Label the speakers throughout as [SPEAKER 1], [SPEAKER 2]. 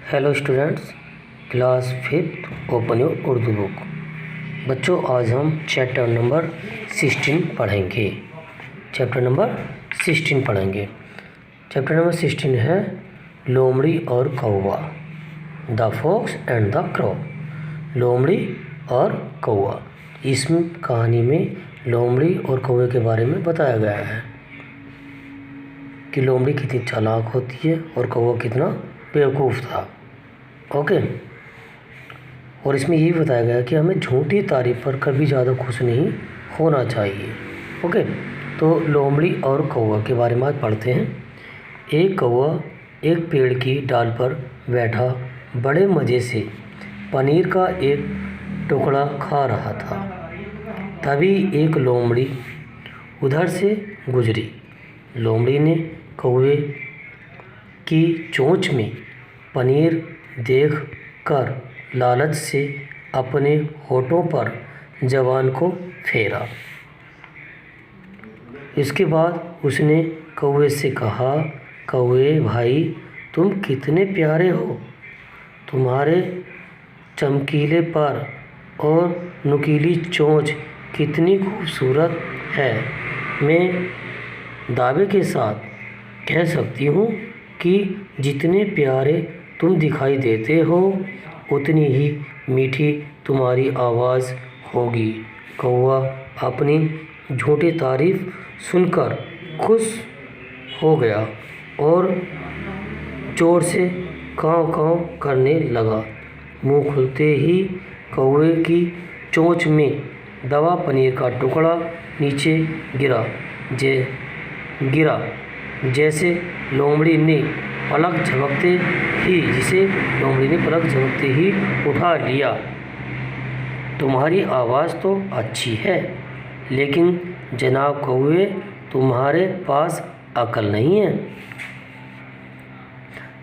[SPEAKER 1] Hello students, class fifth open your Urdu book. बच्चों, आज हम चैप्टर नंबर 16 पढ़ेंगे। चैप्टर नंबर 16 है लोमड़ी और कौवा, the fox and the crow. लोमड़ी और कौवा। इस कहानी में लोमड़ी और कौवे के बारे में बताया गया है कि लोमड़ी कितनी चालाक होती है और कौवा कितना बेवकूफ़ था। ओके। और इसमें ये भी बताया गया कि हमें झूठी तारीफ पर कभी ज़्यादा खुश नहीं होना चाहिए। ओके। तो लोमड़ी और कौवा के बारे में आज पढ़ते हैं। एक कौवा एक पेड़ की डाल पर बैठा बड़े मज़े से पनीर का एक टुकड़ा खा रहा था। तभी एक लोमड़ी उधर से गुजरी। लोमड़ी ने कौवे की चोंच में पनीर देख कर लालच से अपने होठों पर ज़बान को फेरा। इसके बाद उसने कौवे से कहा, कौवे भाई, तुम कितने प्यारे हो। तुम्हारे चमकीले पर और नुकीली चोंच कितनी खूबसूरत है। मैं दावे के साथ कह सकती हूँ कि जितने प्यारे तुम दिखाई देते हो उतनी ही मीठी तुम्हारी आवाज़ होगी। कौवा अपनी झूठी तारीफ सुनकर खुश हो गया और जोर से काँव काँव करने लगा। मुँह खुलते ही कौवे की चोंच में दबा पनीर का टुकड़ा नीचे गिरा। जैसे लोमड़ी ने पलक झपकते ही उठा लिया। तुम्हारी आवाज़ तो अच्छी है, लेकिन जनाब कौवे, तुम्हारे पास अकल नहीं है।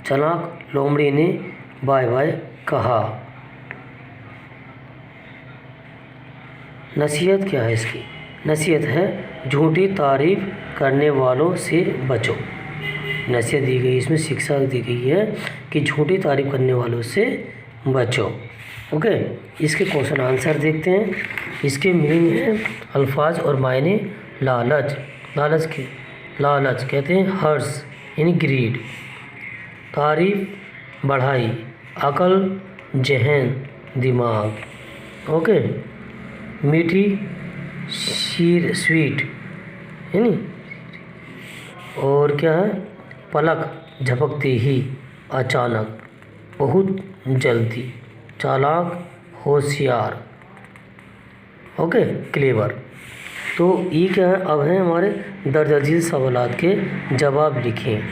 [SPEAKER 1] चालाक लोमड़ी ने बाय बाय कहा। नसीहत क्या है इसकी? नसीहत है झूठी तारीफ करने वालों से बचो। नसीहत दी गई, इसमें शिक्षा दी गई है कि झूठी तारीफ करने वालों से बचो। ओके। इसके क्वेश्चन आंसर देखते हैं। इसके मीनिंग है अल्फाज और मायने। लालच कहते हैं हर्ष यानी ग्रीड। तारीफ बढ़ाई, अकल, जहन, दिमाग। ओके। मीठी स्वीट यानी, और क्या है, पलक झपकते ही, अचानक, बहुत जल्दी, चालाक, होशियार। Okay, clever. तो ये क्या है, अब है हमारे दर्ज सवालात के जवाब लिखें।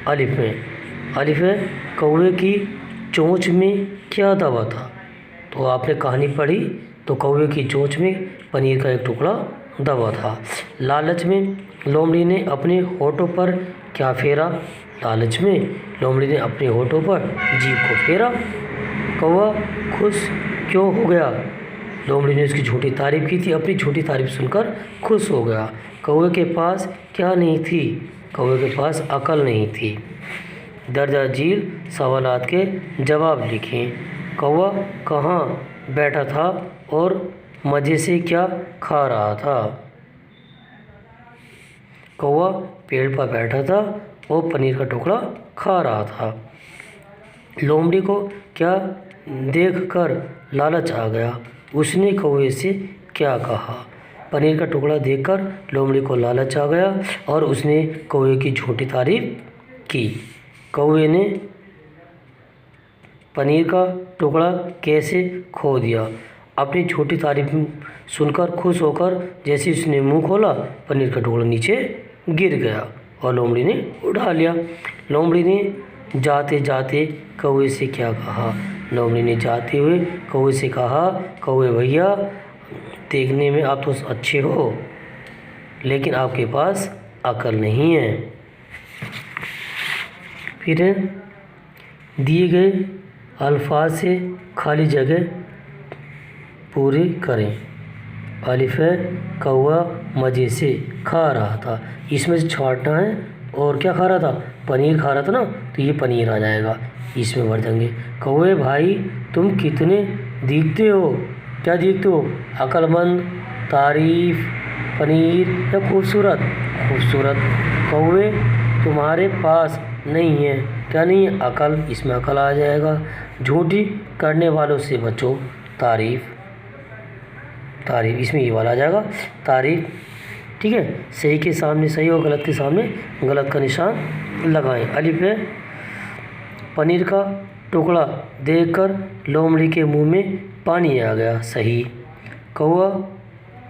[SPEAKER 1] अलिफ है कौवे की चोंच में क्या दबा था। तो आपने कहानी पढ़ी तो कौवे की चोंच में पनीर का एक टुकड़ा दबा था। लालच में लोमड़ी ने अपने होठों पर क्या फेरा। लालच में लोमड़ी ने अपने होठों पर जीभ को फेरा। कौवा खुश क्यों हो गया। लोमड़ी ने उसकी झूठी तारीफ की थी, अपनी झूठी तारीफ सुनकर खुश हो गया। कौवे के पास क्या नहीं थी। कौवे के पास अकल नहीं थी। दर्जा झील सवालात के जवाब लिखें। कौवा कहाँ बैठा था और मज़े से क्या खा रहा था। कौवा पेड़ पर बैठा था और पनीर का टुकड़ा खा रहा था। लोमड़ी को क्या देखकर लालच आ गया। उसने कौवे से क्या कहा। पनीर का टुकड़ा देखकर लोमड़ी को लालच आ गया और उसने कौवे की झूठी तारीफ की। कौवे ने पनीर का टुकड़ा कैसे खो दिया। अपनी झूठी तारीफ सुनकर खुश होकर जैसे उसने मुंह खोला, पनीर का टुकड़ा नीचे गिर गया और लोमड़ी ने उठा लिया। लोमड़ी ने जाते जाते कौवे से क्या कहा। लोमड़ी ने जाते हुए कौवे से कहा, कौवे भैया, देखने में आप तो अच्छे हो, लेकिन आपके पास अकल नहीं है। फिर दिए गए अल्फाज से खाली जगह पूरी करें। अलिफ है कौवा मज़े से खा रहा था, इसमें से छांटना है और क्या खा रहा था, पनीर खा रहा था ना, तो ये पनीर आ जाएगा, इसमें भर देंगे। कौवे भाई तुम कितने दिखते हो, क्या दिखते हो, अक्लमंद, तारीफ, पनीर या खूबसूरत। खूबसूरत। कौवे तुम्हारे पास नहीं है, क्या नहीं है, अकल, इसमें अकल आ जाएगा। झूठी करने वालों से बचो, तारीफ। तारीफ, इसमें ये वाला आ जाएगा, तारीफ। ठीक है, सही के सामने सही और गलत के सामने गलत का निशान लगाएं। अलिफ है, पनीर का टुकड़ा देखकर लोमड़ी के मुंह में पानी आ गया, सही। कौवा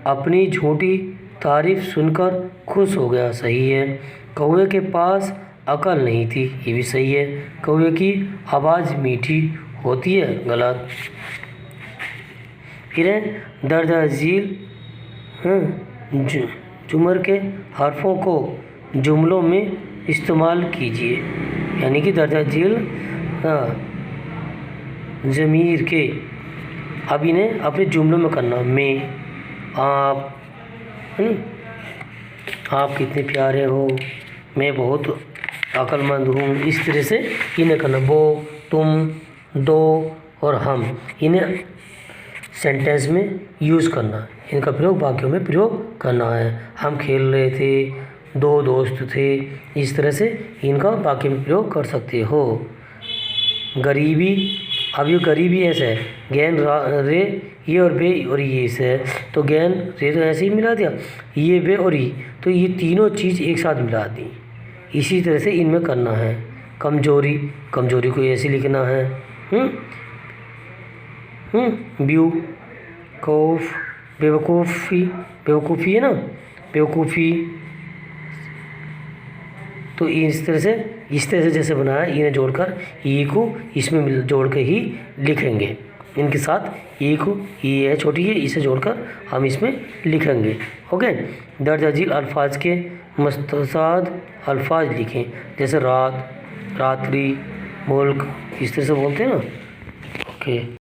[SPEAKER 1] अपनी झूठी तारीफ सुनकर खुश हो गया, सही है। कौवे के पास अकल नहीं थी, ये भी सही है। कौवे की आवाज़ मीठी होती है, गलत। फिर है दर्ज झील जुमर के हरफों को जुमलों में इस्तेमाल कीजिए, यानी कि दर्ज झील ज़मीर के, अब इन्हें अपने जुमलों में करना। मैं, आप, है नी, आप कितने प्यारे हो, मैं बहुत अक्लमंद हूँ, इस तरह से इन्हें करना। वो, तुम, दो और हम, इन्हें सेंटेंस में यूज़ करना, इनका प्रयोग वाक्यों में प्रयोग करना है। हम खेल रहे थे, दो दोस्त थे, इस तरह से इनका वाक्य में प्रयोग कर सकते हो। गरीबी, अब ये गरीबी ऐसे है, गैन रे, ये और बे और ये से है, तो गैन रे तो ऐसे ही मिला दिया, ये बे और ये, तो ये तीनों चीज़ एक साथ मिला दी। इसी तरह से इनमें करना है। कमजोरी, कमजोरी को ऐसे लिखना है। व्यू, खौफ, बेवकूफ़ी, बेवकूफ़ी है ना, बेवकूफ़ी, तो इस तरह से जैसे बनाया, इन्हें जोड़कर ई को इसमें जोड़ के ही लिखेंगे। इनके साथ ई को, ये है छोटी है, इसे जोड़कर हम इसमें लिखेंगे। ओके। दर्ज झील अल्फाज के मुस्तसाद अल्फाज लिखें, जैसे रात, रात्रि, मुल्क, इस तरह से बोलते हैं ना। ओके।